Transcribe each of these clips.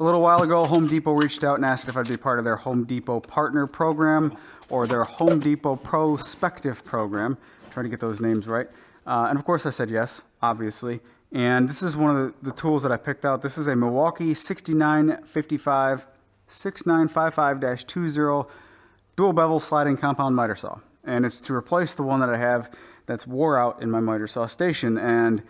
A little while ago, Home Depot reached out and asked if I'd be part of their Home Depot Partner Program or their Home Depot Pro Spective program. Trying to get those names right. And of course I said yes, obviously. And this is one of the tools that I picked out. This is a Milwaukee 6955-20 dual bevel sliding compound miter saw. And it's to replace the one that I have that's wore out in my miter saw station. And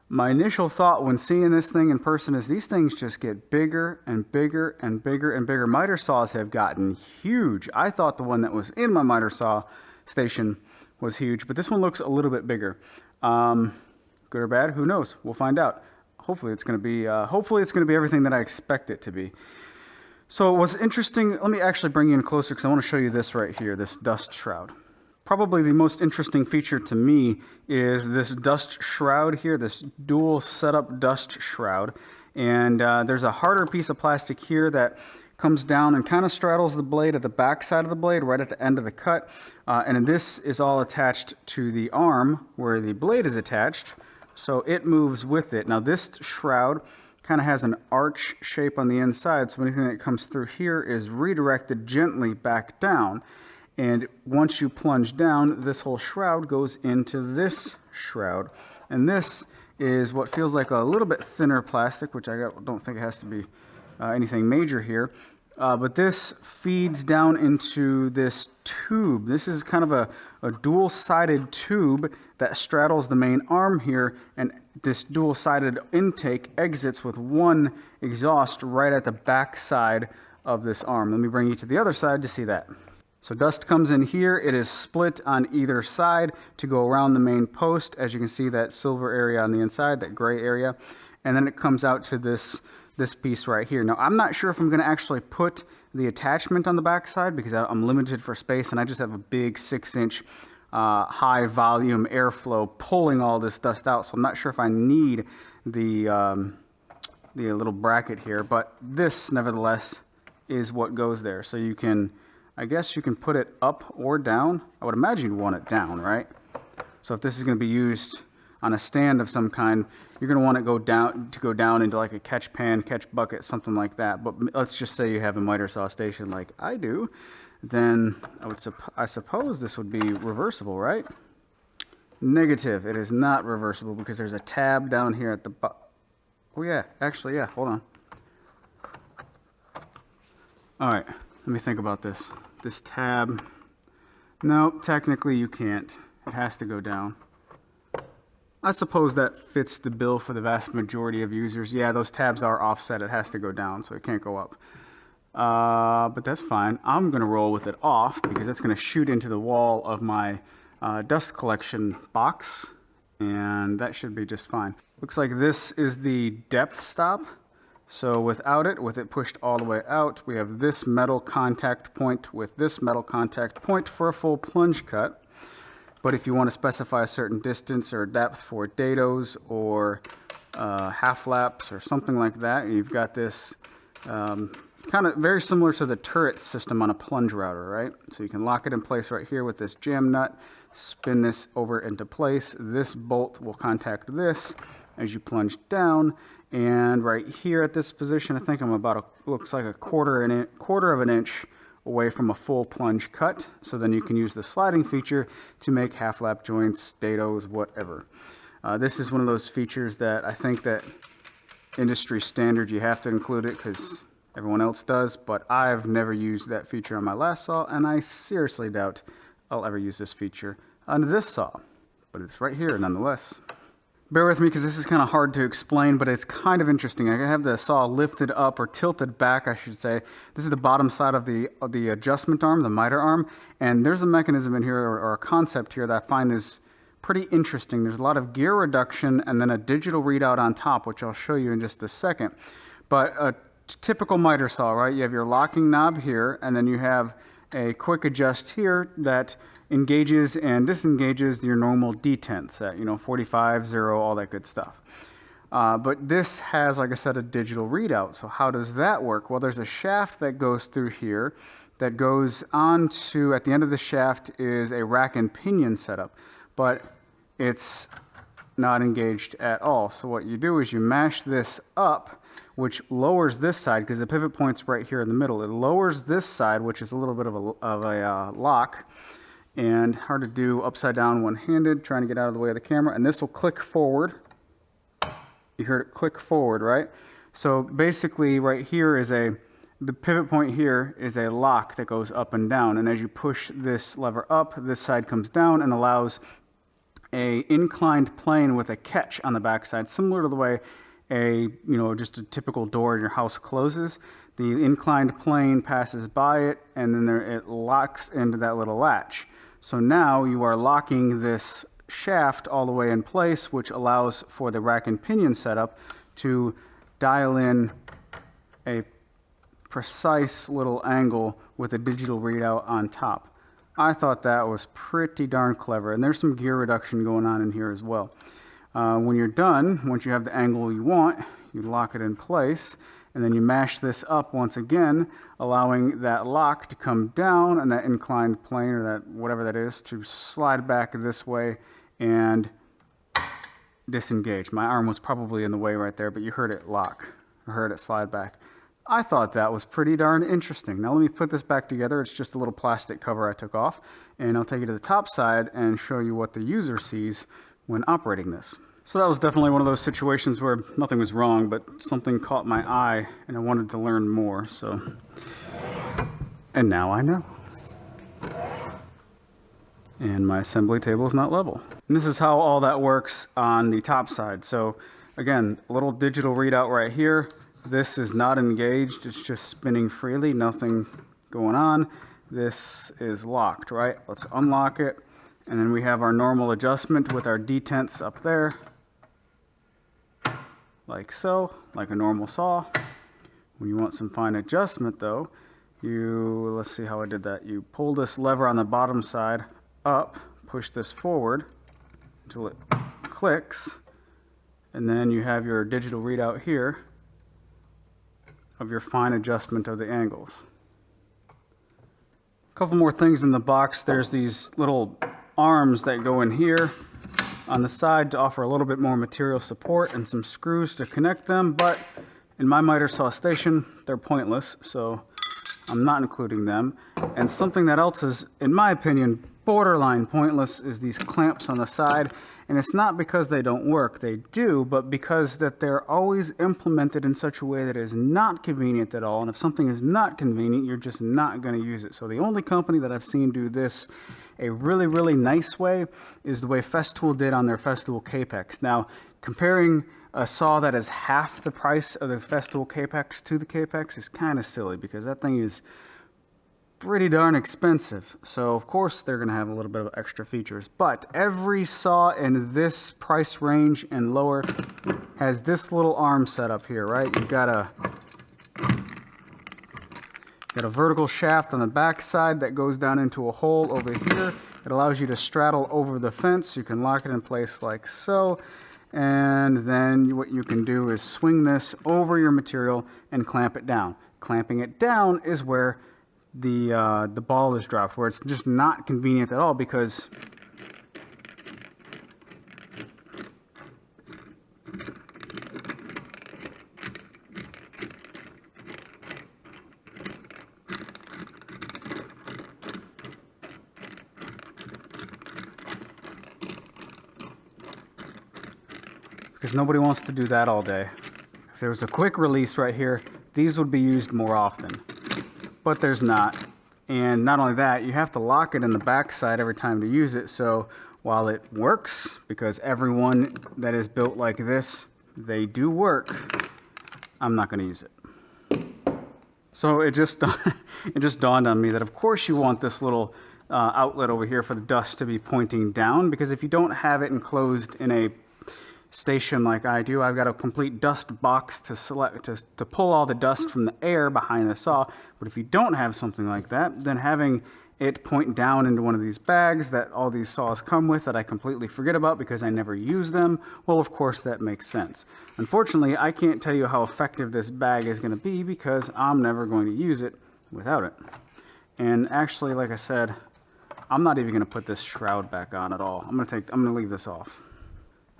my initial thought when seeing this thing in person is these things just get bigger and bigger and bigger and bigger. Miter saws have gotten huge. I thought the one that was in my miter saw station was huge, but this one looks a little bit bigger. Good or bad, who knows? We'll find out. Hopefully it's going to be everything that I expect it to be. So what's interesting, let me actually bring you in closer because I want to show you this right here, this dust shroud. Probably the most interesting feature to me is this dust shroud here, this dual setup dust shroud. And there's a harder piece of plastic here that comes down and kind of straddles the blade at the back side of the blade, right at the end of the cut. And this is all attached to the arm where the blade is attached, so it moves with it. Now this shroud kind of has an arch shape on the inside, so anything that comes through here is redirected gently back down. And once you plunge down, this whole shroud goes into this shroud. And this is what feels like a little bit thinner plastic, which I don't think it has to be anything major here. But this feeds down into this tube. This is kind of a dual-sided tube that straddles the main arm here, and this dual-sided intake exits with one exhaust right at the back side of this arm. Let me bring you to the other side to see that. So dust comes in here. It is split on either side to go around the main post. As you can see, that silver area on the inside, that gray area, and then it comes out to this piece right here. Now, I'm not sure if I'm going to actually put the attachment on the back side because I'm limited for space and I just have a big 6-inch high volume airflow pulling all this dust out. So I'm not sure if I need the little bracket here, but this nevertheless is what goes there. So you can, I guess you can put it up or down. I would imagine you'd want it down, right? So if this is going to be used on a stand of some kind, you're going to want it to go down into like a catch pan, catch bucket, something like that. But let's just say you have a miter saw station like I do, then I suppose this would be reversible, right? Negative. It is not reversible because there's a tab down here at the bottom. Oh yeah, actually, yeah, hold on. All right, let me think about this. This tab, no, technically you can't. It has to go down. I suppose that fits the bill for the vast majority of users. Yeah, those tabs are offset. It has to go down, so it can't go up. But that's fine. I'm going to roll with it off because it's going to shoot into the wall of my dust collection box, and that should be just fine. Looks like this is the depth stop. So without it, with it pushed all the way out, we have this metal contact point with this metal contact point for a full plunge cut. But if you want to specify a certain distance or depth for dados or half laps or something like that, you've got this kind of very similar to the turret system on a plunge router, right? So you can lock it in place right here with this jam nut, spin this over into place. This bolt will contact this as you plunge down. And right here at this position, I think I'm about looks like a quarter of an inch away from a full plunge cut. So then you can use the sliding feature to make half lap joints, dados, whatever. This is one of those features that I think that industry standard, you have to include it because everyone else does, but I've never used that feature on my last saw, and I seriously doubt I'll ever use this feature on this saw, but it's right here nonetheless. Bear with me because this is kind of hard to explain, but it's kind of interesting. I have the saw lifted up, or tilted back, I should say. This is the bottom side of the adjustment arm, the miter arm, and there's a mechanism in here, or a concept here that I find is pretty interesting. There's a lot of gear reduction and then a digital readout on top, which I'll show you in just a second. But a typical miter saw, right? You have your locking knob here, and then you have a quick adjust here that engages and disengages your normal detents at 45, 0, all that good stuff. But this has, like I said, a digital readout. So how does that work? Well, there's a shaft that goes through here that goes on to, at the end of the shaft is a rack and pinion setup, but it's not engaged at all. So what you do is you mash this up which lowers this side because the pivot point's right here in the middle. It lowers this side, which is a little bit of a lock, and hard to do upside down one-handed, trying to get out of the way of the camera. And this will click forward. You heard it click forward, right? So basically right here is the pivot point here is a lock that goes up and down. And as you push this lever up, this side comes down and allows a inclined plane with a catch on the backside, similar to the way just a typical door in your house closes. The inclined plane passes by it, and then it locks into that little latch. So now you are locking this shaft all the way in place, which allows for the rack and pinion setup to dial in a precise little angle with a digital readout on top. I thought that was pretty darn clever, and there's some gear reduction going on in here as well. When you're done, once you have the angle you want, you lock it in place, and then you mash this up once again, allowing that lock to come down and that inclined plane, or that whatever that is, to slide back this way and disengage. My arm was probably in the way right there, but you heard it lock, or heard it slide back. I thought that was pretty darn interesting. Now let me put this back together. It's just a little plastic cover I took off, and I'll take you to the top side and show you what the user sees when operating this. So that was definitely one of those situations where nothing was wrong, but something caught my eye and I wanted to learn more. And now I know. And my assembly table is not level. And this is how all that works on the top side. So again, a little digital readout right here. This is not engaged, it's just spinning freely, nothing going on. This is locked, right? Let's unlock it. And then we have our normal adjustment with our detents up there. Like so, like a normal saw. When you want some fine adjustment though, let's see how I did that. You pull this lever on the bottom side up, push this forward until it clicks, and then you have your digital readout here of your fine adjustment of the angles. A couple more things in the box. There's these little arms that go in here on the side to offer a little bit more material support, and some screws to connect them, but in my miter saw station they're pointless, so I'm not including them. And something that else is, in my opinion, borderline pointless is these clamps on the side. And it's not because they don't work, they do, but because that they're always implemented in such a way that is not convenient at all. And if something is not convenient, you're just not going to use it. So the only company that I've seen do this a really, really nice way is the way Festool did on their Festool Capex. Now, comparing a saw that is half the price of the Festool Capex to the Capex is kind of silly, because that thing is pretty darn expensive. So of course they're going to have a little bit of extra features, but every saw in this price range and lower has this little arm set up here, right? You've got a vertical shaft on the back side that goes down into a hole over here. It allows you to straddle over the fence. You can lock it in place like so, and then what you can do is swing this over your material and clamp it down. Clamping it down is where the ball is dropped, where it's just not convenient at all, because nobody wants to do that all day. If there was a quick release right here, these would be used more often. But there's not. And not only that, you have to lock it in the backside every time to use it. So while it works, because everyone that is built like this, they do work, I'm not going to use it. So it just dawned on me that of course you want this little outlet over here for the dust to be pointing down, because if you don't have it enclosed in a station like I do, I've got a complete dust box to pull all the dust from the air behind the saw. But if you don't have something like that, then having it point down into one of these bags that all these saws come with that I completely forget about because I never use them, well, of course that makes sense. Unfortunately, I can't tell you how effective this bag is going to be because I'm never going to use it without it. And actually, like I said, I'm not even going to put this shroud back on at all. I'm going to leave this off.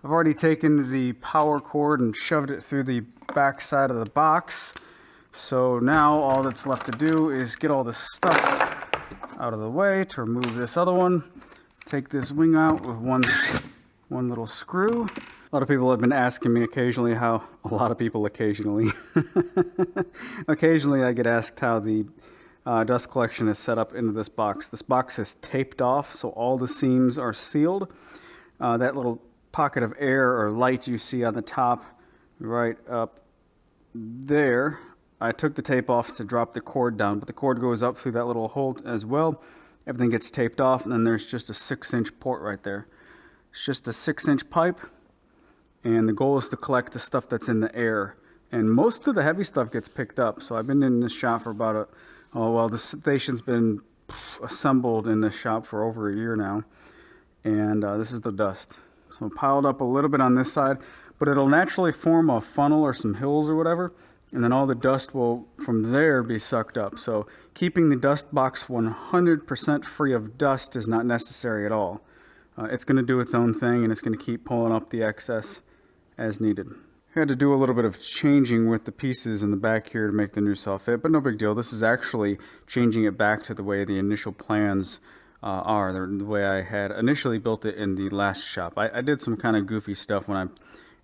I've already taken the power cord and shoved it through the back side of the box. So now all that's left to do is get all this stuff out of the way to remove this other one. Take this wing out with one little screw. A lot of people have been asking me occasionally how, a lot of people occasionally, occasionally I get asked how the dust collection is set up into this box. This box is taped off, so all the seams are sealed. That little pocket of air or light you see on the top, right up there, I took the tape off to drop the cord down, but the cord goes up through that little hole as well. Everything gets taped off, and then there's just a 6-inch port right there. It's just a 6-inch pipe, and the goal is to collect the stuff that's in the air. And most of the heavy stuff gets picked up. So I've been in this shop for about the station's been assembled in this shop for over a year now. And this is the dust. So piled up a little bit on this side, but it'll naturally form a funnel or some hills or whatever. And then all the dust will, from there, be sucked up. So keeping the dust box 100% free of dust is not necessary at all. It's going to do its own thing, and it's going to keep pulling up the excess as needed. I had to do a little bit of changing with the pieces in the back here to make the new saw fit, but no big deal. This is actually changing it back to the way the initial plans are, the way I had initially built it in the last shop. I did some kind of goofy stuff when I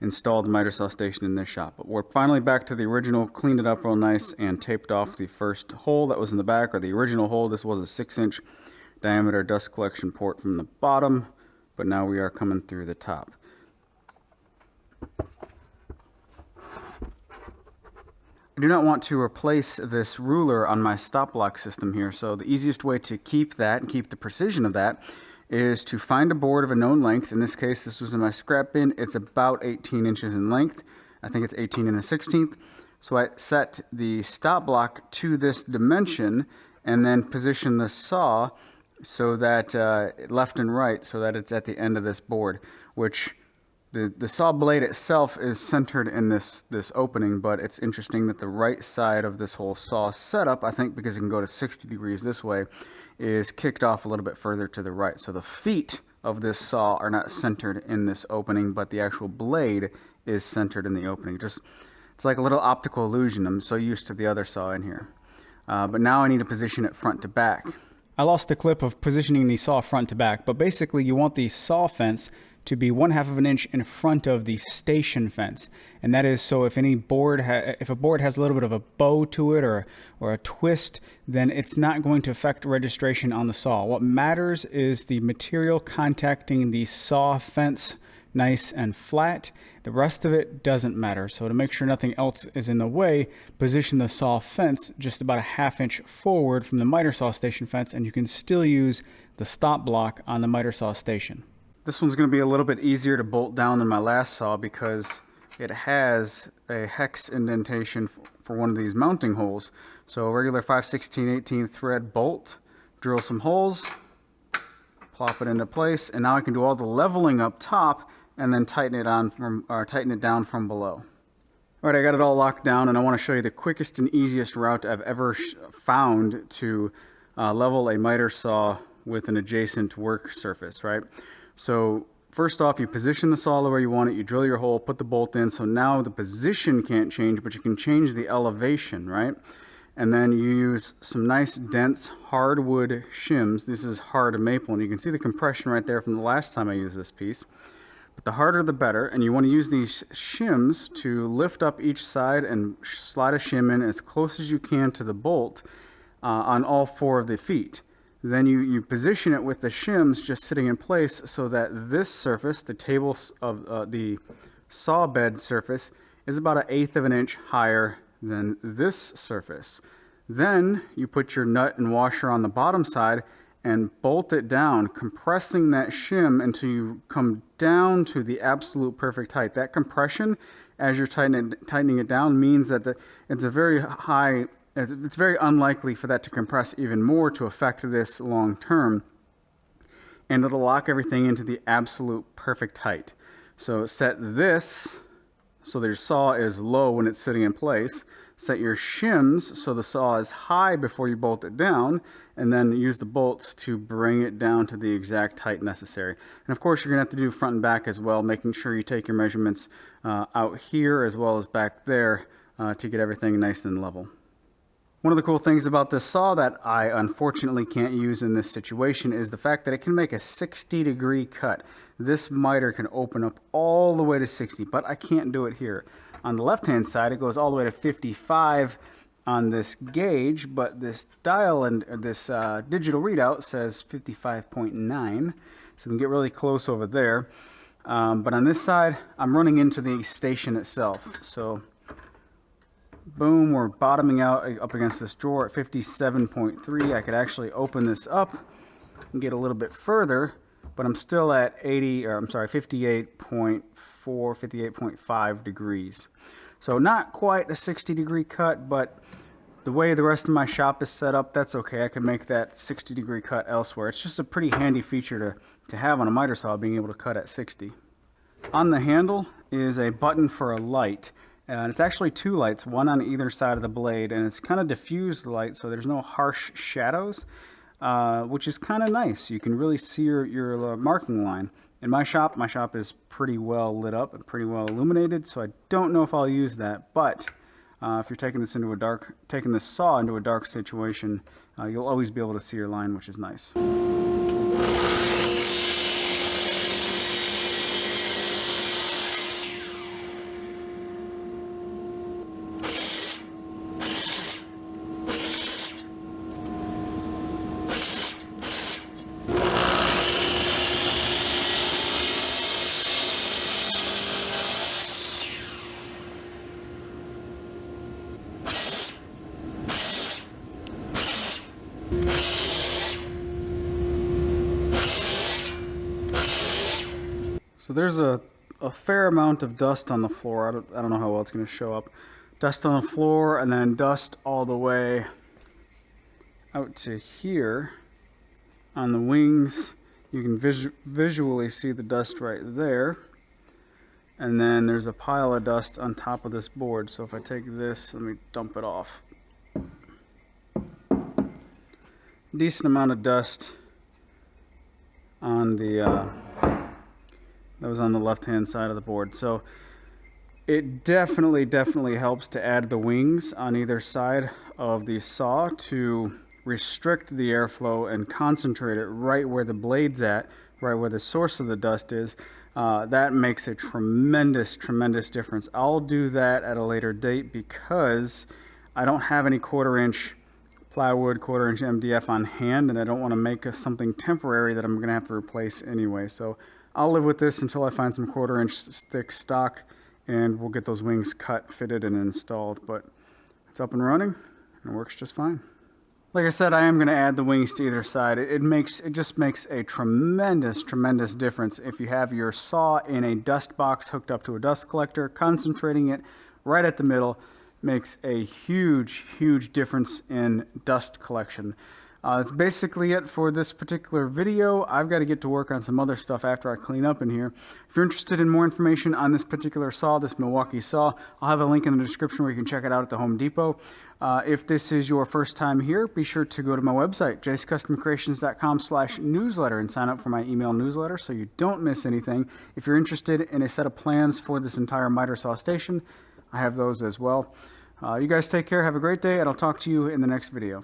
installed the miter saw station in this shop, but we're finally back to the original, cleaned it up real nice, and taped off the first hole that was in the back, or the original hole. This was a 6-inch diameter dust collection port from the bottom, but now we are coming through the top. I do not want to replace this ruler on my stop block system here, so the easiest way to keep that and keep the precision of that is to find a board of a known length. In this case, this was in my scrap bin. It's about 18 inches in length. I think it's 18 1/16. So I set the stop block to this dimension and then position the saw so that left and right, so that it's at the end of this board, which the saw blade itself is centered in this opening, but it's interesting that the right side of this whole saw setup, I think because it can go to 60 degrees this way, is kicked off a little bit further to the right. So the feet of this saw are not centered in this opening, but the actual blade is centered in the opening. It's like a little optical illusion. I'm so used to the other saw in here. But now I need to position it front to back. I lost a clip of positioning the saw front to back, but basically you want the saw fence to be 1/2 of an inch in front of the station fence, and that is so if any board if a board has a little bit of a bow to it or a twist, then it's not going to affect registration on the saw. What matters is the material contacting the saw fence nice and flat. The rest of it doesn't matter. So to make sure nothing else is in the way, position the saw fence just about a 1/2 inch forward from the miter saw station fence, and you can still use the stop block on the miter saw station. This one's going to be a little bit easier to bolt down than my last saw because it has a hex indentation for one of these mounting holes. So a regular 5/16/18 thread bolt, drill some holes, plop it into place, and now I can do all the leveling up top and then tighten it down from below. All right, I got it all locked down, and I want to show you the quickest and easiest route I've ever found to level a miter saw with an adjacent work surface, right? So first off, you position the saw the way you want it, you drill your hole, put the bolt in, so now the position can't change, but you can change the elevation, right? And then you use some nice dense hardwood shims. This is hard maple, and you can see the compression right there from the last time I used this piece. But the harder the better, and you want to use these shims to lift up each side and slide a shim in as close as you can to the bolt on all 4 of the feet. Then you position it with the shims just sitting in place so that this surface, the table of the saw bed surface, is about 1/8 of an inch higher than this surface. Then you put your nut and washer on the bottom side and bolt it down, compressing that shim until you come down to the absolute perfect height. That compression, as you're tightening it down, means that it's a very high. It's very unlikely for that to compress even more to affect this long term, and it'll lock everything into the absolute perfect height. So set this so that your saw is low when it's sitting in place. set your shims so the saw is high before you bolt it down, and then use the bolts to bring it down to the exact height necessary. And of course, you're gonna have to do front and back as well, making sure you take your measurements out here as well as back there to get everything nice and level. One of the cool things about this saw that I unfortunately can't use in this situation is the fact that it can make a 60-degree cut. This miter can open up all the way to 60, but I can't do it here. On the left-hand side, it goes all the way to 55 on this gauge, but this dial and this digital readout says 55.9, so we can get really close over there. But on this side, I'm running into the station itself. So boom, we're bottoming out up against this drawer at 57.3. I could actually open this up and get a little bit further, but I'm still at 58.4, 58.5 degrees. So not quite a 60-degree cut, but the way the rest of my shop is set up, that's okay. I can make that 60-degree cut elsewhere. It's just a pretty handy feature to have on a miter saw, being able to cut at 60. On the handle is a button for a light. And it's actually two lights, one on either side of the blade, and it's kind of diffused light, so there's no harsh shadows, which is kind of nice. You can really see your marking line. In my shop is pretty well lit up and pretty well illuminated, so I don't know if I'll use that. But if you're taking this saw into a dark situation, you'll always be able to see your line, which is nice. So there's a fair amount of dust on the floor. I don't know how well it's going to show up. Dust on the floor, and then dust all the way out to here on the wings. You can visually see the dust right there. And then there's a pile of dust on top of this board. So if I take this, let me dump it off. Decent amount of dust on the that was on the left-hand side of the board. So it definitely helps to add the wings on either side of the saw to restrict the airflow and concentrate it right where the blade's at, right where the source of the dust is. That makes a tremendous difference. I'll do that at a later date because I don't have any 1/4-inch plywood, 1/4-inch MDF on hand, and I don't want to make something temporary that I'm going to have to replace anyway. So I'll live with this until I find some 1/4-inch thick stock, and we'll get those wings cut, fitted, and installed. But it's up and running, and it works just fine. Like I said, I am going to add the wings to either side. It just makes a tremendous difference if you have your saw in a dust box hooked up to a dust collector. Concentrating it right at the middle makes a huge difference in dust collection. That's basically it for this particular video. I've got to get to work on some other stuff after I clean up in here. If you're interested in more information on this particular saw, this Milwaukee saw, I'll have a link in the description where you can check it out at the Home Depot. If this is your first time here, be sure to go to my website, jcustomcreations.com/newsletter, and sign up for my email newsletter so you don't miss anything. If you're interested in a set of plans for this entire miter saw station, I have those as well. You guys take care, have a great day, and I'll talk to you in the next video.